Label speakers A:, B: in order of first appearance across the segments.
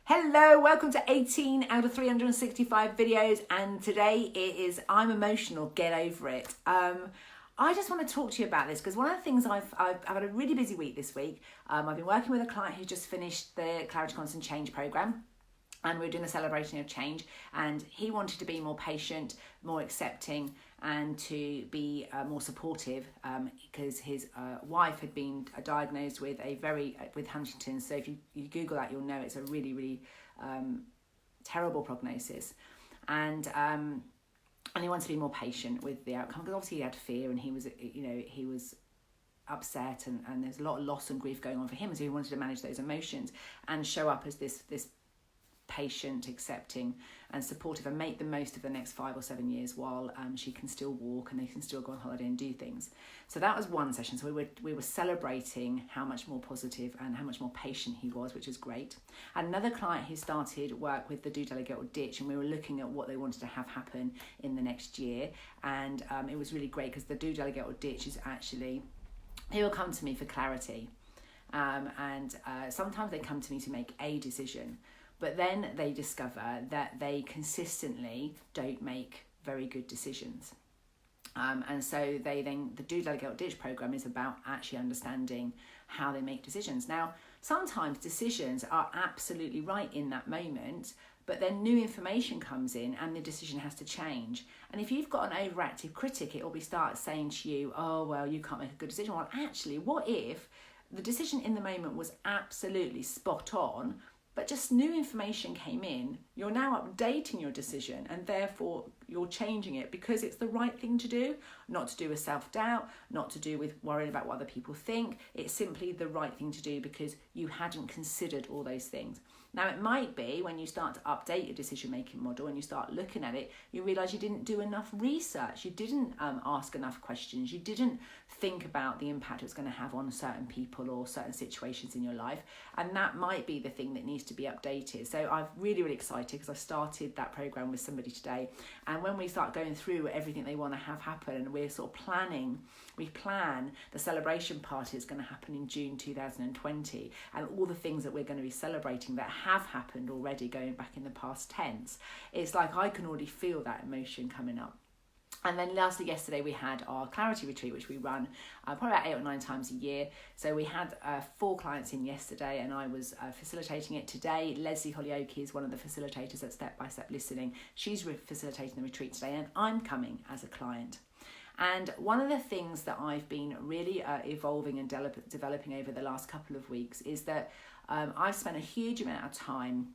A: Hello, welcome to 18 out of 365 videos, and today it is I'm emotional, get over it. I just want to talk to you about this because one of the things I've had a really busy week this week. I've been working with a client who just finished the Clarity Constant Change program, and we're doing a celebration of change, and he wanted to be more patient, more accepting, and to be more supportive because his wife had been diagnosed with with Huntington's. So if you Google that, you'll know it's a really terrible prognosis, and he wanted to be more patient with the outcome because obviously he had fear, and he was upset, and there's a lot of loss and grief going on for him, so he wanted to manage those emotions and show up as this patient, accepting and supportive, and make the most of the next 5 or 7 years while she can still walk and they can still go on holiday and do things. So that was one session. So we were celebrating how much more positive and how much more patient he was, which is great. And another client who started work with the Do, Delegate or Ditch, and we were looking at what they wanted to have happen in the next year, and it was really great because the Do, Delegate or Ditch is actually, he will come to me for clarity, and sometimes they come to me to make a decision. But then they discover that they consistently don't make very good decisions. And so the Do, Delegate or Ditch program is about actually understanding how they make decisions. Now, sometimes decisions are absolutely right in that moment, but then new information comes in and the decision has to change. And if you've got an overactive critic, it will start saying to you, oh, well, you can't make a good decision. Well, actually, what if the decision in the moment was absolutely spot on, but just new information came in? You're now updating your decision, and therefore you're changing it because it's the right thing to do, not to do with self-doubt, not to do with worrying about what other people think. It's simply the right thing to do because you hadn't considered all those things. Now, it might be when you start to update your decision-making model and you start looking at it, you realise you didn't do enough research, you didn't ask enough questions, you didn't think about the impact it's going to have on certain people or certain situations in your life, and that might be the thing that needs to be updated. So I'm really excited because I started that program with somebody today, and when we start going through everything they want to have happen, and we're sort of we plan the celebration party that's going to happen in June 2020, and all the things that we're going to be celebrating that have happened already, going back in the past tense. It's like I can already feel that emotion coming up. And then lastly, yesterday we had our clarity retreat, which we run probably about 8 or 9 times a year. So we had 4 clients in yesterday, and I was facilitating it today. Leslie Hollyoke is one of the facilitators at Step by Step Listening. She's facilitating the retreat today, and I'm coming as a client. And one of the things that I've been really evolving and developing over the last couple of weeks is that I've spent a huge amount of time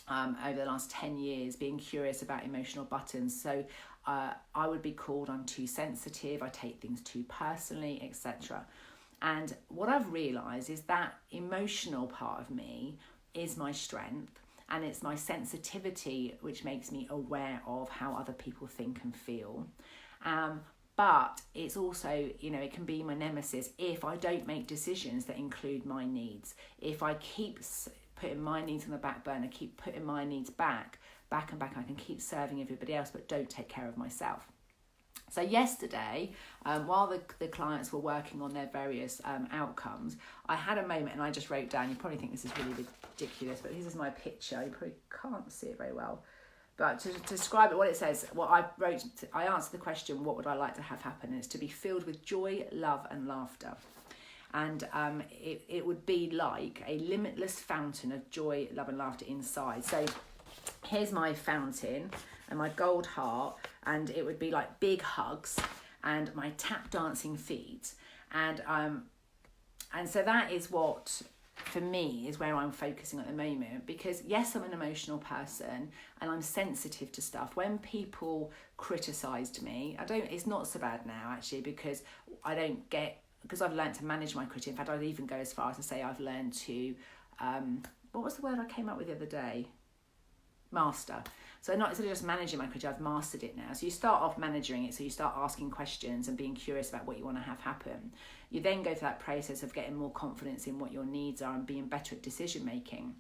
A: over the last 10 years being curious about emotional buttons. So I would be called I'm too sensitive, I take things too personally, etc. And what I've realised is that emotional part of me is my strength, and it's my sensitivity which makes me aware of how other people think and feel. But it's also, it can be my nemesis if I don't make decisions that include my needs. If I keep putting my needs on the back burner, keep putting my needs back, I can keep serving everybody else, but don't take care of myself. So yesterday, while the clients were working on their various outcomes, I had a moment and I just wrote down, you probably think this is really ridiculous, but this is my picture. You probably can't see it very well. But to describe it, what it says, what I wrote, I answered the question, what would I like to have happen? And it's to be filled with joy, love and laughter. And it would be like a limitless fountain of joy, love and laughter inside. So here's my fountain and my gold heart, and it would be like big hugs and my tap dancing feet. And so that is what, for me, is where I'm focusing at the moment, because yes, I'm an emotional person and I'm sensitive to stuff. When people criticised me, it's not so bad now actually, because because I've learned to manage my critic. In fact, I'd even go as far as to say I've learned to, what was the word I came up with the other day? Master. So instead of just managing my critic, I've mastered it now. So you start off managing it, so you start asking questions and being curious about what you want to have happen. You then go through that process of getting more confidence in what your needs are and being better at decision making.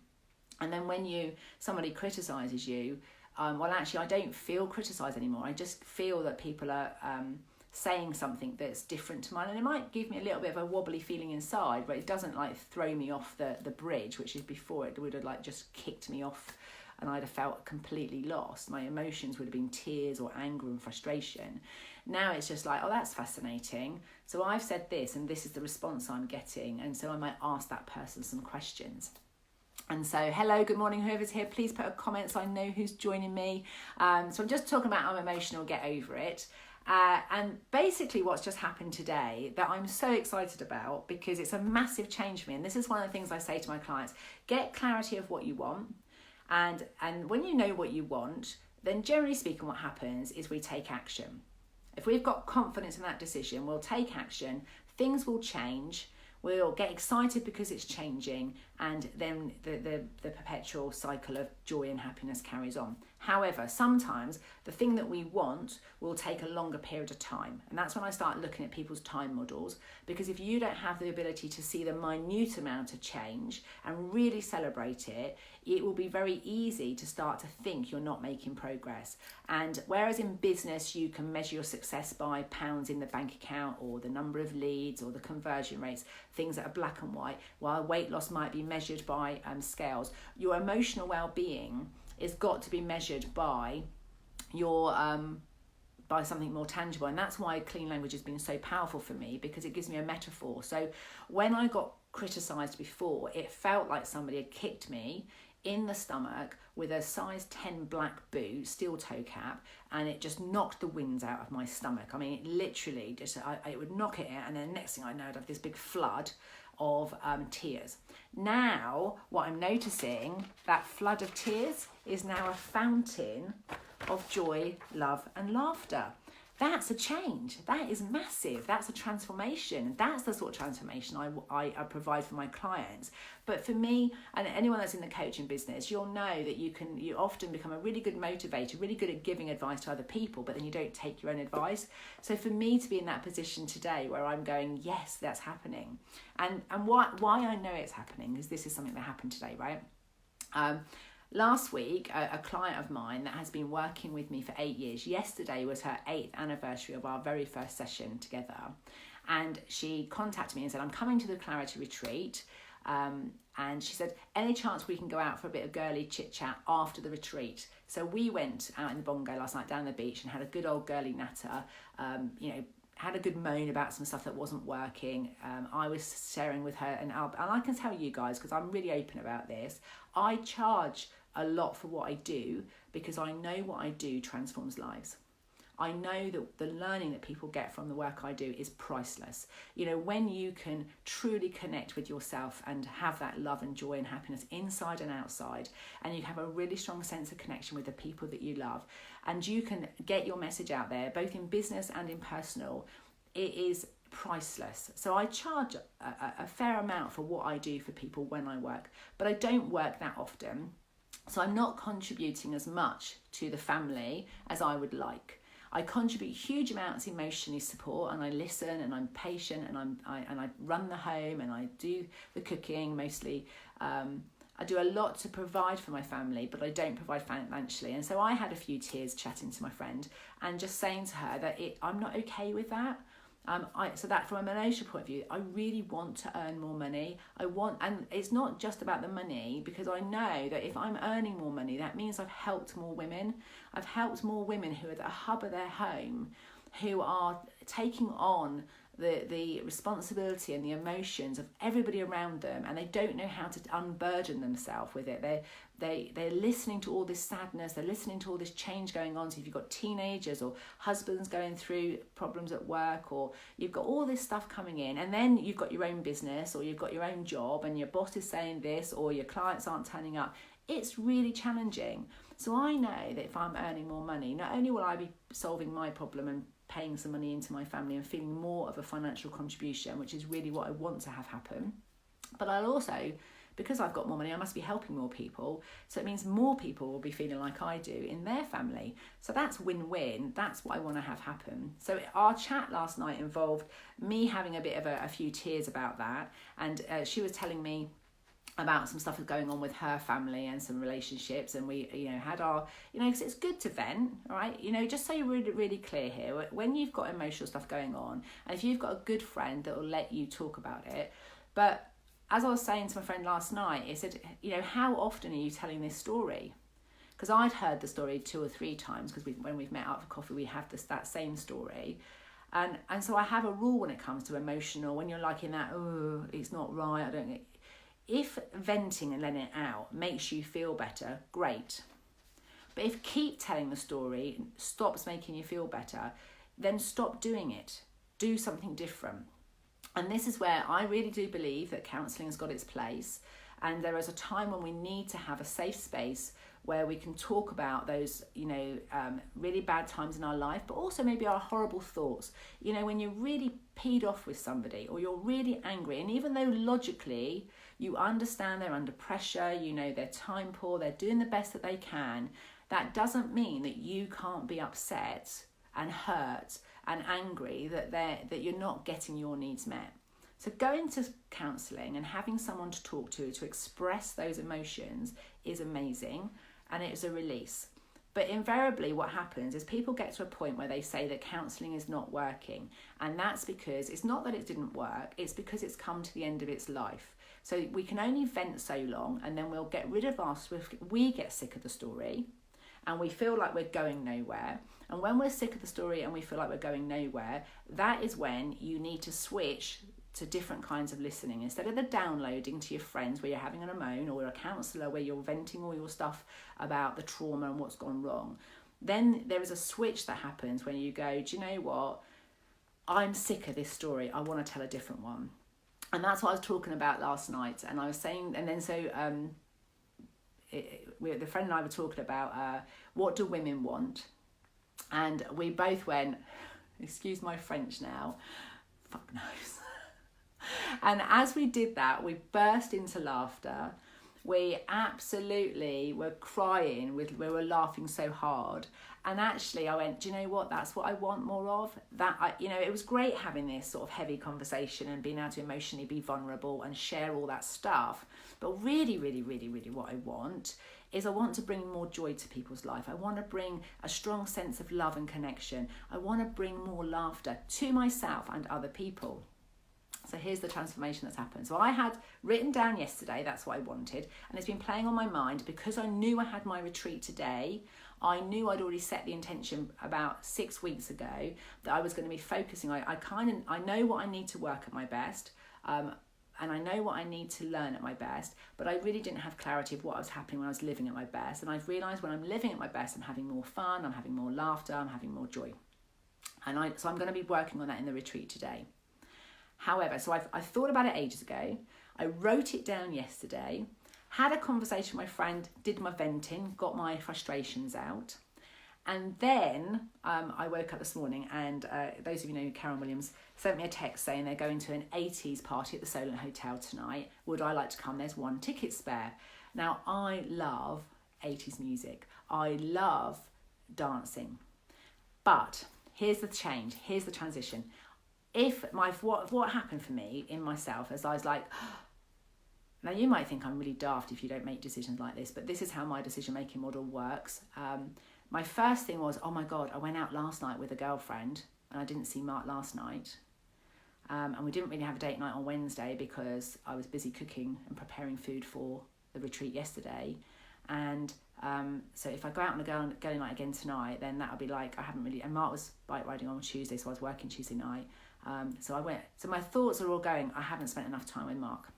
A: And then when somebody criticises you, well, actually, I don't feel criticised anymore. I just feel that people are saying something that's different to mine, and it might give me a little bit of a wobbly feeling inside, but it doesn't like throw me off the bridge, which is before it would have like just kicked me off and I'd have felt completely lost. My emotions would have been tears or anger and frustration. Now it's just like, oh, that's fascinating. So I've said this and this is the response I'm getting, and so I might ask that person some questions. And so, hello, good morning, whoever's here, please put a comment so I know who's joining me. So I'm just talking about I'm emotional, get over it. And basically what's just happened today that I'm so excited about, because it's a massive change for me. And this is one of the things I say to my clients: get clarity of what you want. And when you know what you want, then generally speaking, what happens is we take action. If we've got confidence in that decision, we'll take action, things will change, we'll get excited because it's changing, and then the perpetual cycle of joy and happiness carries on. However, sometimes the thing that we want will take a longer period of time. And that's when I start looking at people's time models, because if you don't have the ability to see the minute amount of change and really celebrate it, it will be very easy to start to think you're not making progress. And whereas in business, you can measure your success by pounds in the bank account or the number of leads or the conversion rates, things that are black and white, while weight loss might be measured by scales, your emotional well-being is got to be measured by your by something more tangible. And that's why clean language has been so powerful for me, because it gives me a metaphor. So when I got criticized before, it felt like somebody had kicked me in the stomach with a size 10 black boot, steel toe cap, and it just knocked the winds out of my stomach. I mean, it literally just, it would knock it out, and then the next thing I know, I'd have this big flood of tears. Now, what I'm noticing, that flood of tears is now a fountain of joy, love, and laughter. That's a change. That is massive. That's a transformation. That's the sort of transformation I provide for my clients. But for me, and anyone that's in the coaching business, you'll know that you often become a really good motivator, really good at giving advice to other people, but then you don't take your own advice. So for me to be in that position today where I'm going, yes, that's happening. And why I know it's happening is this is something that happened today, right? Last week, a client of mine that has been working with me for 8 years, yesterday was her 8th anniversary of our very first session together. And she contacted me and said, I'm coming to the Clarity Retreat. And she said, any chance we can go out for a bit of girly chit chat after the retreat? So we went out in the bongo last night down the beach and had a good old girly natter, had a good moan about some stuff that wasn't working. I was sharing with her, and I can tell you guys, because I'm really open about this, I charge a lot for what I do because I know what I do transforms lives. I know that the learning that people get from the work I do is priceless. You know, when you can truly connect with yourself and have that love and joy and happiness inside and outside, and you have a really strong sense of connection with the people that you love, and you can get your message out there, both in business and in personal, it is priceless. So I charge a fair amount for what I do for people when I work, but I don't work that often. So I'm not contributing as much to the family as I would like. I contribute huge amounts emotionally support, and I listen, and I'm patient, and I run the home, and I do the cooking mostly. I do a lot to provide for my family, but I don't provide financially. And so I had a few tears chatting to my friend and just saying to her that I'm not okay with that. So that from an emotional point of view, I really want to earn more money. And it's not just about the money, because I know that if I'm earning more money, that means I've helped more women. I've helped more women who are at the hub of their home, who are taking on the responsibility and the emotions of everybody around them, and they don't know how to unburden themselves with it. They're listening to all this sadness, they're listening to all this change going on. So if you've got teenagers or husbands going through problems at work, or you've got all this stuff coming in, and then you've got your own business, or you've got your own job, and your boss is saying this, or your clients aren't turning up, it's really challenging. So I know that if I'm earning more money, not only will I be solving my problem and paying some money into my family and feeling more of a financial contribution, which is really what I want to have happen, but I'll also, because I've got more money, I must be helping more people. So it means more people will be feeling like I do in their family. So that's win-win. That's what I want to have happen. So our chat last night involved me having a bit of a few tears about that. And she was telling me about some stuff that's going on with her family and some relationships, and we had our because it's good to vent, right? Just so you're really, really clear here, when you've got emotional stuff going on, and if you've got a good friend that will let you talk about it. But as I was saying to my friend last night, I said, how often are you telling this story? Because I'd heard the story 2 or 3 times, because when we've met up for coffee we have that same story. And so I have a rule when it comes to emotional, when you're like in that, oh, it's not right, if venting and letting it out makes you feel better, great. But if keep telling the story stops making you feel better, then stop doing it. Do something different. And this is where I really do believe that counselling has got its place. And there is a time when we need to have a safe space where we can talk about those, really bad times in our life, but also maybe our horrible thoughts. When you're really peed off with somebody, or you're really angry, and even though logically you understand they're under pressure, they're time poor, they're doing the best that they can, that doesn't mean that you can't be upset and hurt and angry that you're not getting your needs met. So going to counselling and having someone to talk to express those emotions is amazing, and it's a release. But invariably what happens is people get to a point where they say that counselling is not working, and that's because it's not that it didn't work, it's because it's come to the end of its life. So we can only vent so long, and then we'll get rid of we get sick of the story and we feel like we're going nowhere. And when we're sick of the story and we feel like we're going nowhere, that is when you need to switch to different kinds of listening. Instead of the downloading to your friends where you're having a moan, or a counsellor where you're venting all your stuff about the trauma and what's gone wrong, then there is a switch that happens when you go, do you know what? I'm sick of this story. I want to tell a different one. And that's what I was talking about last night. And I was saying, and then so the friend and I were talking about what do women want? And we both went, excuse my French now, fuck knows. And as we did that, we burst into laughter. We absolutely were crying, we were laughing so hard. And actually I went, do you know what? That's what I want more of. It was great having this sort of heavy conversation and being able to emotionally be vulnerable and share all that stuff. But really, really, really, really what I want is I want to bring more joy to people's life. I want to bring a strong sense of love and connection. I want to bring more laughter to myself and other people. So here's the transformation that's happened. So I had written down yesterday, that's what I wanted, and it's been playing on my mind because I knew I had my retreat today. I knew I'd already set the intention about 6 weeks ago that I was going to be focusing. I know what I need to work at my best, and I know what I need to learn at my best, but I really didn't have clarity of what was happening when I was living at my best. And I've realised when I'm living at my best, I'm having more fun, I'm having more laughter, I'm having more joy. So I'm going to be working on that in the retreat today. However, so I thought about it ages ago. I wrote it down yesterday, had a conversation with my friend, did my venting, got my frustrations out. And then I woke up this morning and those of you know Karen Williams sent me a text saying they're going to an 80s party at the Solent Hotel tonight. Would I like to come? There's 1 ticket spare. Now, I love 80s music. I love dancing. But here's the change. Here's the transition. What happened for me in myself as I was like, now you might think I'm really daft if you don't make decisions like this, but this is how my decision-making model works. My first thing was, oh my God, I went out last night with a girlfriend and I didn't see Mark last night. And we didn't really have a date night on Wednesday because I was busy cooking and preparing food for the retreat yesterday. And so if I go out on a girly night again tonight, then that'll be like, I haven't really, and Mark was bike riding on Tuesday, so I was working Tuesday night. So my thoughts are all going, I haven't spent enough time with Mark.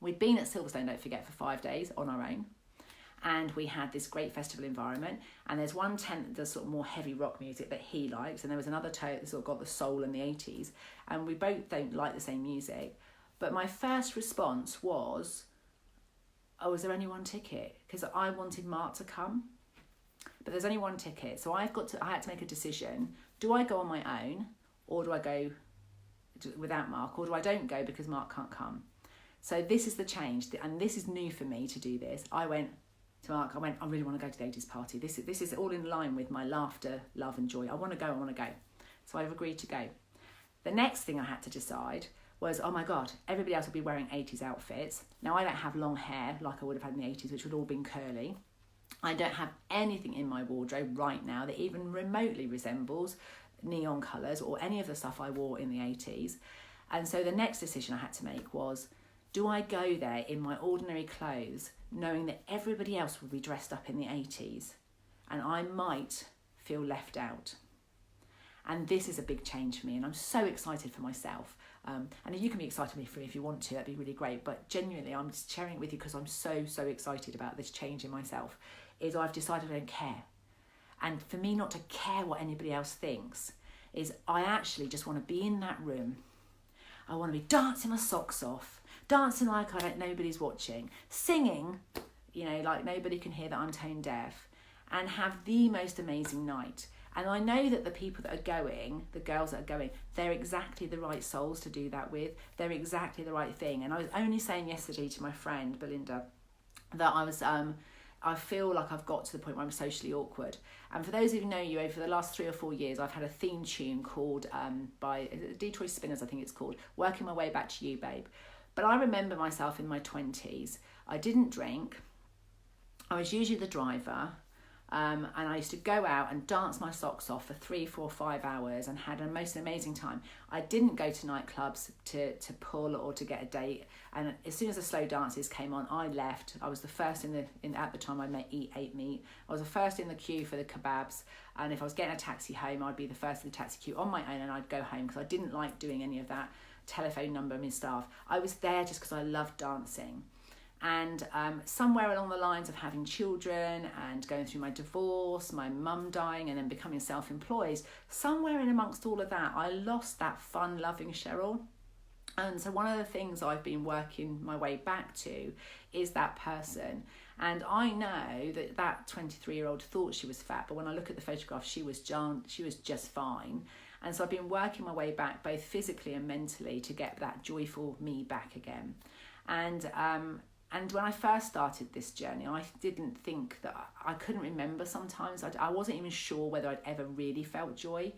A: We'd been at Silverstone, don't forget, for 5 days on our own. And we had this great festival environment. And there's one tent that does sort of more heavy rock music that he likes. And there was another tent that sort of got the soul and the 80s. And we both don't like the same music. But my first response was, oh, is there only 1 ticket? Because I wanted Mark to come. But there's only 1 ticket. So I had to make a decision. Do I go on my own? Or do I go without Mark? Or do I don't go because Mark can't come? So this is the change. And this is new for me to do this. I went to Mark, I really want to go to the 80s party. This is all in line with my laughter, love and joy. I want to go. So I've agreed to go. The next thing I had to decide was, oh my God, everybody else will be wearing 80s outfits. Now, I don't have long hair like I would have had in the 80s, which would all been curly. I don't have anything in my wardrobe right now that even remotely resembles neon colours or any of the stuff I wore in the 80s. And so the next decision I had to make was, do I go there in my ordinary clothes, knowing that everybody else will be dressed up in the 80s and I might feel left out? And this is a big change for me, and I'm so excited for myself. And you can be excited with me if you want to, that'd be really great. But genuinely, I'm just sharing it with you because I'm so excited about this change in myself. Is I've decided I don't care. And for me not to care what anybody else thinks is I actually just want to be in that room. I want to be dancing my socks off, dancing like nobody's watching, singing, like nobody can hear that I'm tone deaf, and have the most amazing night. And I know that the people that are going, the girls that are going, they're exactly the right souls to do that with. They're exactly the right thing. And I was only saying yesterday to my friend, Belinda, that I feel like I've got to the point where I'm socially awkward. And for those of you who know you, over the last 3 or 4 years, I've had a theme tune called, by Detroit Spinners, I think it's called, Working My Way Back to You, Babe. But I remember myself in my 20s. I didn't drink. I was usually the driver. And I used to go out and dance my socks off for 3, 4, 5 hours and had a most amazing time. I didn't go to nightclubs to pull or to get a date. And as soon as the slow dances came on, I left. I was the first at the time I ate meat. I was the first in the queue for the kebabs. And if I was getting a taxi home, I'd be the first in the taxi queue on my own, and I'd go home because I didn't like doing any of that telephone number and stuff. I was there just because I loved dancing. And somewhere along the lines of having children and going through my divorce, my mum dying, and then becoming self-employed, somewhere in amongst all of that, I lost that fun, loving Cheryl. And so one of the things I've been working my way back to is that person. And I know that 23-year-old thought she was fat, but when I look at the photograph, she was just fine. And so I've been working my way back, both physically and mentally, to get that joyful me back again. And when I first started this journey, I didn't think that I couldn't remember sometimes. I wasn't even sure whether I'd ever really felt joy.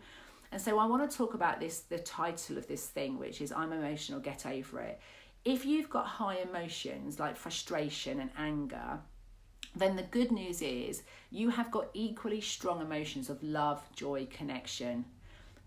A: And so I want to talk about this, the title of this thing, which is I'm Emotional, Get Over It. If you've got high emotions like frustration and anger, then the good news is you have got equally strong emotions of love, joy, connection.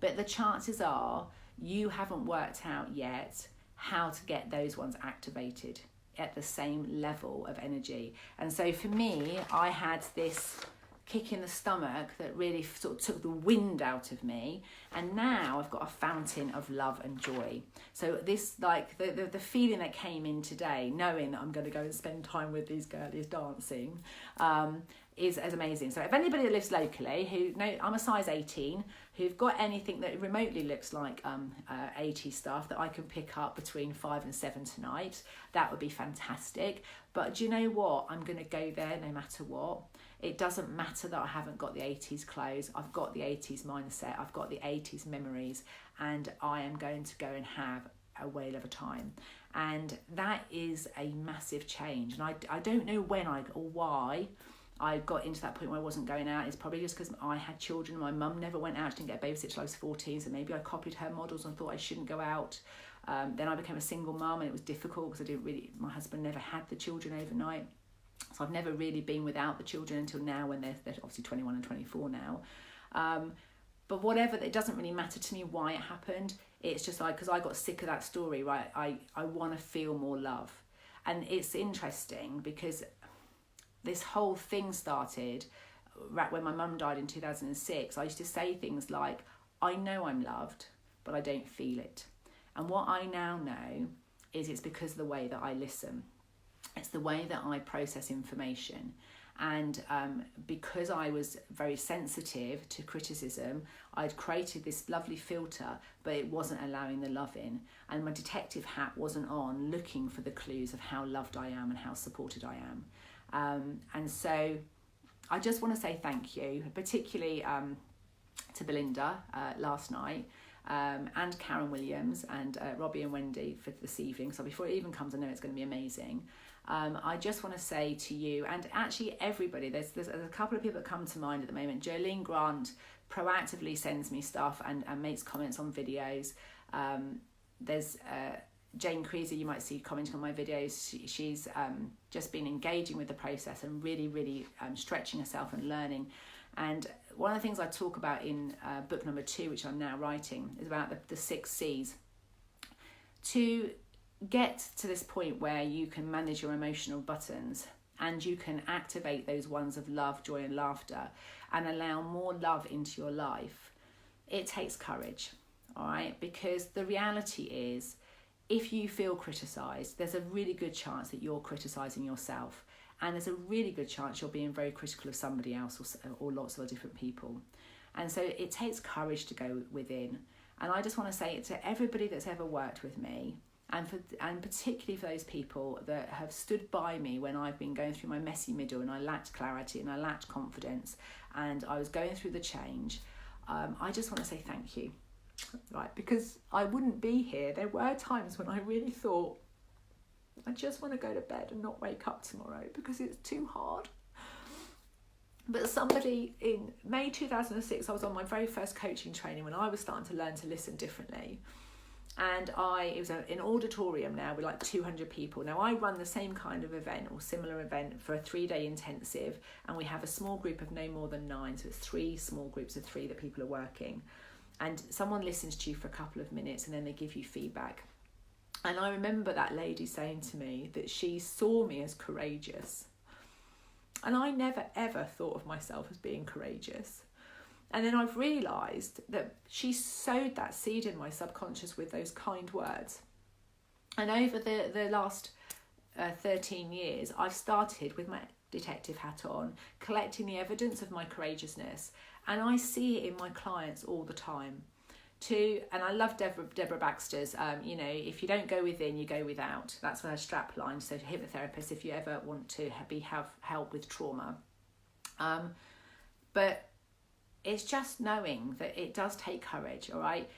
A: But the chances are you haven't worked out yet how to get those ones activated at the same level of energy. And so for me, I had this kick in the stomach that really sort of took the wind out of me, and now I've got a fountain of love and joy. So this, like the feeling that came in today, knowing that I'm going to go and spend time with these girlies dancing, is amazing. So if anybody that lives locally I'm a size 18, who've got anything that remotely looks like 80 stuff that I can pick up between 5 and 7 tonight, that would be fantastic. But do you know what? I'm going to go there no matter what. It doesn't matter that I haven't got the 80s clothes. I've got the 80s mindset. I've got the 80s memories, and I am going to go and have a whale of a time. And that is a massive change. And I don't know when or why I got into that point where I wasn't going out. It's probably just because I had children. My mum never went out. She didn't get a babysitter till I was 14, so maybe I copied her models and thought I shouldn't go out. Then I became a single mum, and it was difficult because my husband never had the children overnight. So I've never really been without the children until now, when they're obviously 21 and 24 now. But whatever, it doesn't really matter to me why it happened. It's just like, because I got sick of that story, right? I want to feel more love. And it's interesting because this whole thing started right when my mum died in 2006. I used to say things like, I know I'm loved, but I don't feel it. And what I now know is it's because of the way that I listen. It's the way that I process information. And because I was very sensitive to criticism, I'd created this lovely filter, but it wasn't allowing the love in. And my detective hat wasn't on, looking for the clues of how loved I am and how supported I am. And so I just want to say thank you, particularly to Belinda last night, and Karen Williams and Robbie and Wendy for this evening. So before it even comes, I know it's going to be amazing. I just want to say to you, and actually everybody, there's a couple of people that come to mind at the moment. Jolene Grant proactively sends me stuff and makes comments on videos. There's Jane Creasy, you might see commenting on my videos, she's just been engaging with the process and really stretching herself and learning. And one of the things I talk about in book number 2, which I'm now writing, is about the 6 C's. To get to this point where you can manage your emotional buttons and you can activate those ones of love, joy and laughter and allow more love into your life, it takes courage, all right? Because the reality is, if you feel criticised, there's a really good chance that you're criticising yourself, and there's a really good chance you're being very critical of somebody else or lots of different people. And so it takes courage to go within. And I just want to say it to everybody that's ever worked with me, and particularly for those people that have stood by me when I've been going through my messy middle and I lacked clarity and I lacked confidence and I was going through the change. I just want to say thank you, right? Because I wouldn't be here. There were times when I really thought, I just want to go to bed and not wake up tomorrow because it's too hard. But somebody in May 2006, I was on my very first coaching training when I was starting to learn to listen differently. And it was an auditorium now with like 200 people. Now I run the same kind of event or similar event for a 3-day intensive, and we have a small group of no more than 9. So it's 3 small groups of 3 that people are working. And someone listens to you for a couple of minutes and then they give you feedback. And I remember that lady saying to me that she saw me as courageous. And I never ever thought of myself as being courageous. And then I've realised that she sowed that seed in my subconscious with those kind words. And over the last 13 years, I've started with my detective hat on, collecting the evidence of my courageousness. And I see it in my clients all the time. And I love Deborah Baxter's, if you don't go within, you go without. That's her strap line. So hypnotherapists, if you ever want to have help with trauma. But it's just knowing that it does take courage, all right?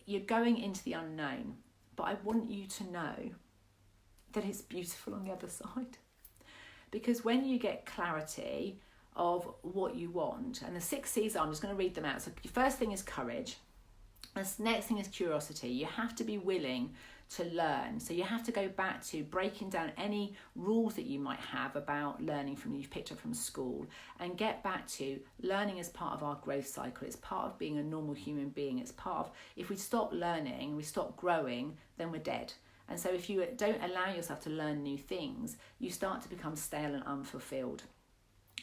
A: You're going into the unknown, but I want you to know that it's beautiful on the other side. Because when you get clarity of what you want, and the 6 C's, I'm just going to read them out. So the first thing is courage. The next thing is curiosity. You have to be willing to learn. So you have to go back to breaking down any rules that you might have about learning from you've picked up from school, and get back to learning as part of our growth cycle. It's part of being a normal human being. It's part of, if we stop learning, we stop growing, then we're dead. And so if you don't allow yourself to learn new things, you start to become stale and unfulfilled.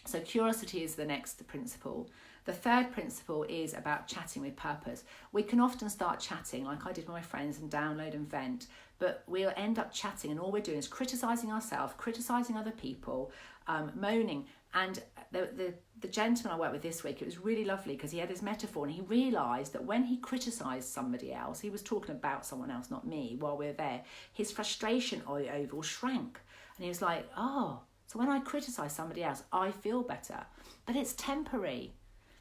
A: So curiosity is the next principle. The third principle is about chatting with purpose. We can often start chatting like I did with my friends and download and vent, but we'll end up chatting and all we're doing is criticising ourselves, criticising other people, moaning. And the gentleman I worked with this week, it was really lovely because he had his metaphor and he realised that when he criticised somebody else, he was talking about someone else, not me, while we were there, his frustration oval shrank. And he was like, oh, so when I criticise somebody else, I feel better. But it's temporary.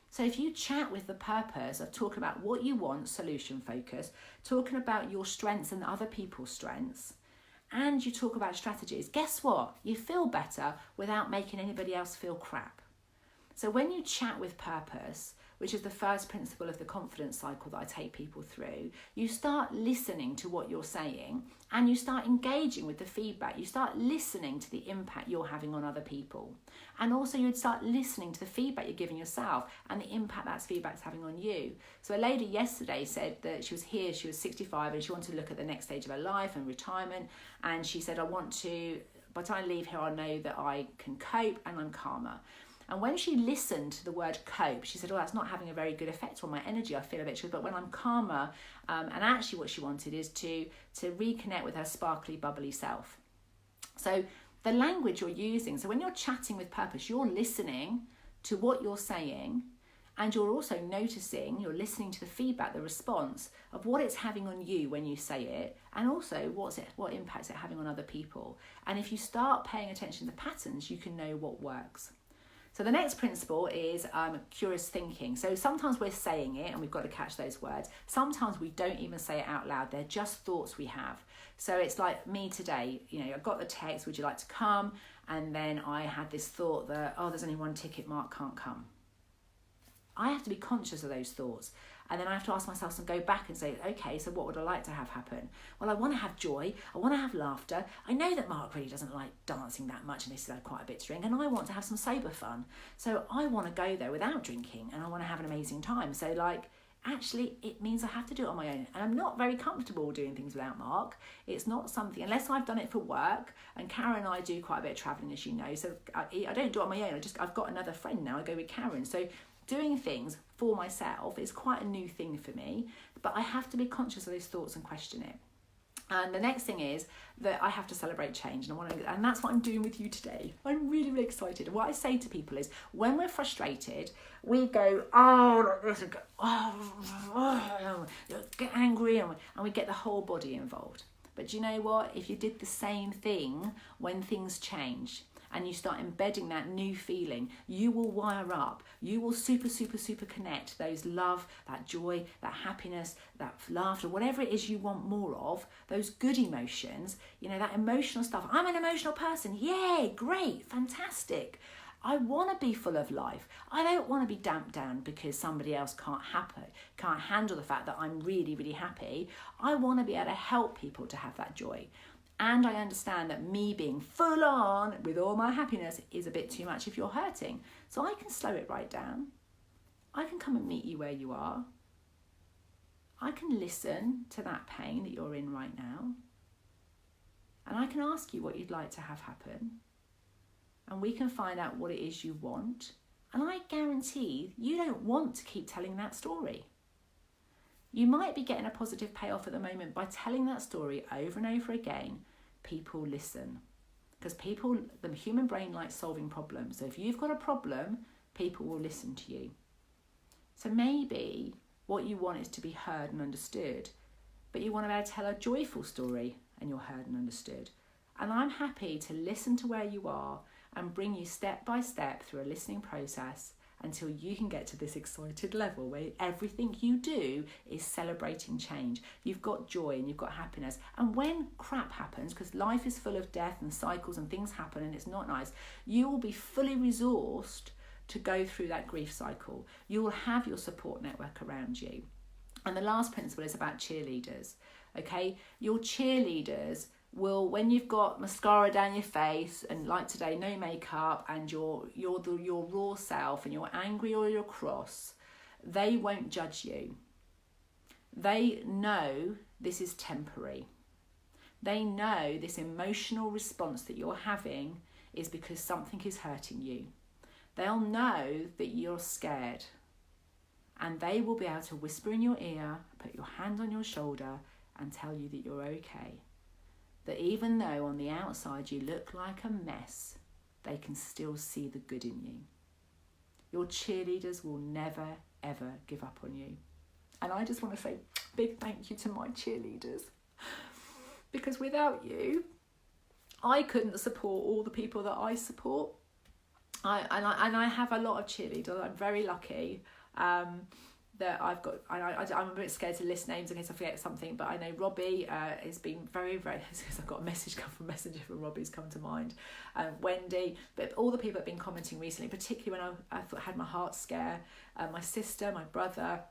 A: So if you chat with the purpose of talking about what you want, solution focus, talking about your strengths and other people's strengths, and you talk about strategies, guess what? You feel better without making anybody else feel crap. So when you chat with purpose, which is the first principle of the confidence cycle that I take people through, you start listening to what you're saying and you start engaging with the feedback. You start listening to the impact you're having on other people. And also you'd start listening to the feedback you're giving yourself and the impact that feedback's having on you. So a lady yesterday said that she was here, she was 65 and she wanted to look at the next stage of her life and retirement. And she said, by the time I leave here, I know that I can cope and I'm calmer. And when she listened to the word cope, she said, oh, that's not having a very good effect on my energy. I feel a bit, but when I'm calmer, and actually what she wanted is to reconnect with her sparkly, bubbly self. So the language you're using, so when you're chatting with purpose, you're listening to what you're saying, and you're also noticing, you're listening to the feedback, the response of what it's having on you when you say it, and also what impacts it having on other people. And if you start paying attention to the patterns, you can know what works. So the next principle is curious thinking. So sometimes we're saying it and we've got to catch those words. Sometimes we don't even say it out loud. They're just thoughts we have. So it's like me today, I got the text, would you like to come? And then I had this thought that, oh, there's only one ticket, Mark can't come. I have to be conscious of those thoughts. And then I have to ask myself and go back and say, okay, so what would I like to have happen? Well, I want to have joy. I want to have laughter. I know that Mark really doesn't like dancing that much and he's had quite a bit to drink. And I want to have some sober fun. So I want to go there without drinking and I want to have an amazing time. So like, actually, it means I have to do it on my own. And I'm not very comfortable doing things without Mark. It's not something, unless I've done it for work. And Karen and I do quite a bit of travelling, as you know. So I don't do it on my own. I've got another friend now. I go with Karen. So doing things for myself is quite a new thing for me, but I have to be conscious of those thoughts and question it. And the next thing is that I have to celebrate change, and that's what I'm doing with you today. I'm really, really excited. And what I say to people is, when we're frustrated, we go, get angry, and we get the whole body involved. But do you know what? If you did the same thing when things change, and you start embedding that new feeling, you will wire up. You will super, super, super connect those love, that joy, that happiness, that laughter, whatever it is you want more of, those good emotions, that emotional stuff. I'm an emotional person. Yay, great, fantastic. I want to be full of life. I don't want to be damped down because somebody else can't handle the fact that I'm really, really happy. I want to be able to help people to have that joy. And I understand that me being full on with all my happiness is a bit too much if you're hurting. So I can slow it right down. I can come and meet you where you are. I can listen to that pain that you're in right now. And I can ask you what you'd like to have happen. And we can find out what it is you want. And I guarantee you don't want to keep telling that story. You might be getting a positive payoff at the moment by telling that story over and over again. People listen, because the human brain likes solving problems. So if you've got a problem, people will listen to you. So maybe what you want is to be heard and understood, but you want to be able to tell a joyful story and you're heard and understood. And I'm happy to listen to where you are and bring you step by step through a listening process until you can get to this excited level where everything you do is celebrating change. You've got joy and you've got happiness. And when crap happens, because life is full of death and cycles and things happen and it's not nice, you will be fully resourced to go through that grief cycle. You will have your support network around you. And the last principle is about cheerleaders. Okay, your cheerleaders will, when you've got mascara down your face and like today, no makeup, and you're your raw self and you're angry or you're cross, they won't judge you. They know this is temporary. They know this emotional response that you're having is because something is hurting you. They'll know that you're scared, and they will be able to whisper in your ear, put your hand on your shoulder and tell you that you're okay. That even though on the outside you look like a mess, they can still see the good in you. Your cheerleaders will never, ever give up on you. And I just want to say big thank you to my cheerleaders. Because without you, I couldn't support all the people that I support. I have a lot of cheerleaders. I'm very lucky. That I've got, I'm a bit scared to list names in case I forget something, but I know Robbie has been very, very, I've got a message come from Messenger from Robbie's come to mind, Wendy, but all the people have been commenting recently, particularly when I thought I had my heart scare, my sister, my brother,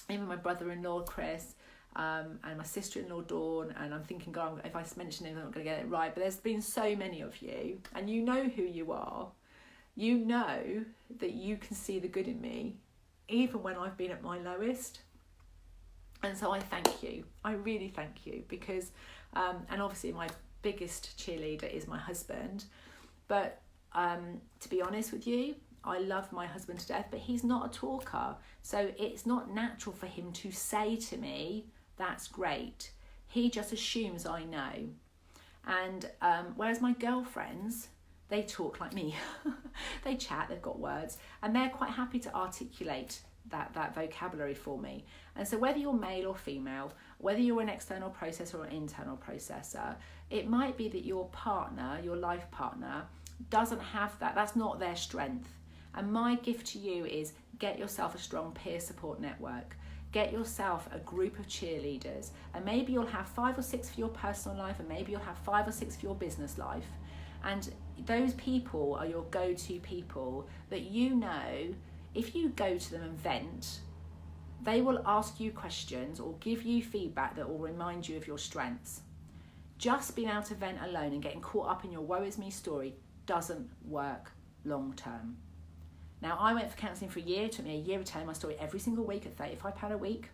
A: even my brother-in-law Chris, and my sister-in-law Dawn, and I'm thinking, God, if I mention it, I'm not going to get it right, but there's been so many of you, and you know who you are. You know that you can see the good in me, even when I've been at my lowest. And so I thank you. I really thank you, because and obviously my biggest cheerleader is my husband, but to be honest with you, I love my husband to death, but he's not a talker, so it's not natural for him to say to me, that's great. He just assumes I know. And whereas my girlfriends, they talk like me. They chat, they've got words, and they're quite happy to articulate that vocabulary for me. And so whether you're male or female, whether you're an external processor or an internal processor, it might be that your partner, your life partner, doesn't have that. That's not their strength. And my gift to you is get yourself a strong peer support network. Get yourself a group of cheerleaders, and maybe you'll have 5 or 6 for your personal life, and maybe you'll have 5 or 6 for your business life. And those people are your go-to people that you know, if you go to them and vent, They will ask you questions or give you feedback that will remind you of your strengths. Just being able to vent alone and getting caught up in your woe is me story doesn't work long term. Now, I went for counselling for a year. It took me a year to tell my story every single week at £35 a week.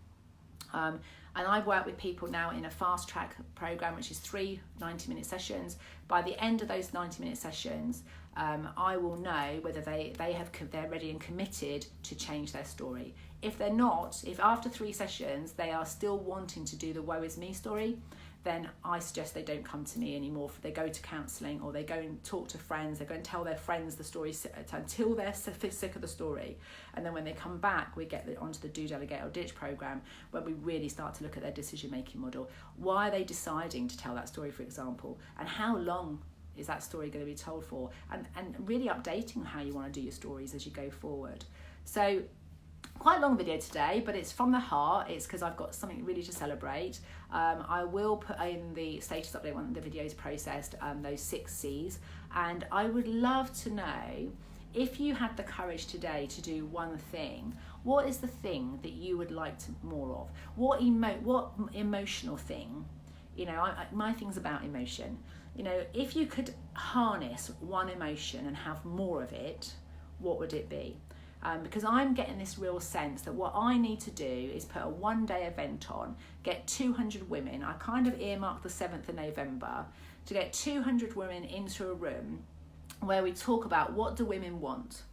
A: And I work with people now in a fast track program, which is 3 90-minute sessions. By the end of those 90-minute sessions, I will know whether they're ready and committed to change their story. If they're not, if after 3 sessions they are still wanting to do the woe is me story, then I suggest they don't come to me anymore. They go to counselling, or they go and talk to friends. They go and tell their friends the story until they're sick of the story. And then when they come back, we get onto the Do, Delegate or Ditch program, where we really start to look at their decision-making model. Why are they deciding to tell that story, for example? And how long is that story going to be told for? And really updating how you want to do your stories as you go forward. So quite a long video today, but it's from the heart. It's because I've got something really to celebrate. I will put in the status update when the video is processed, those 6 C's. And I would love to know, if you had the courage today to do one thing, what is the thing that you would like more of? What emotional thing? You know, my thing's about emotion. You know, if you could harness one emotion and have more of it, what would it be? Because I'm getting this real sense that what I need to do is put a one-day event on, get 200 women. I kind of earmarked the 7th of November to get 200 women into a room where we talk about what do women want.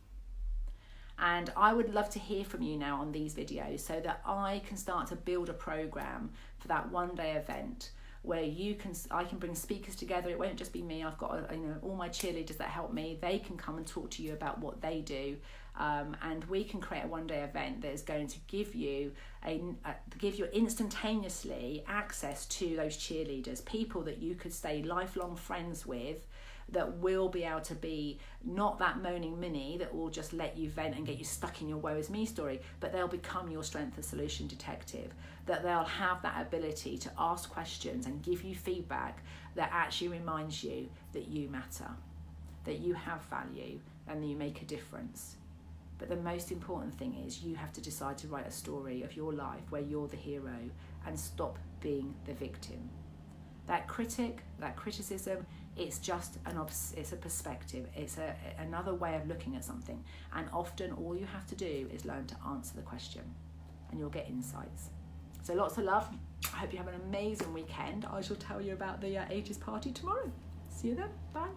A: And I would love to hear from you now on these videos so that I can start to build a program for that one-day event where I can bring speakers together. It won't just be me. I've got all my cheerleaders that help me. They can come and talk to you about what they do, and we can create a one-day event that is going to give you instantaneously access to those cheerleaders, people that you could stay lifelong friends with, that will be able to be not that moaning Minnie that will just let you vent and get you stuck in your woe is me story, but they'll become your strength and solution detective, that they'll have that ability to ask questions and give you feedback that actually reminds you that you matter, that you have value and that you make a difference. But the most important thing is you have to decide to write a story of your life where you're the hero and stop being the victim. That critic, that criticism, it's just it's a perspective. It's another way of looking at something. And often all you have to do is learn to answer the question and you'll get insights. So lots of love. I hope you have an amazing weekend. I shall tell you about the 80s party tomorrow. See you then. Bye.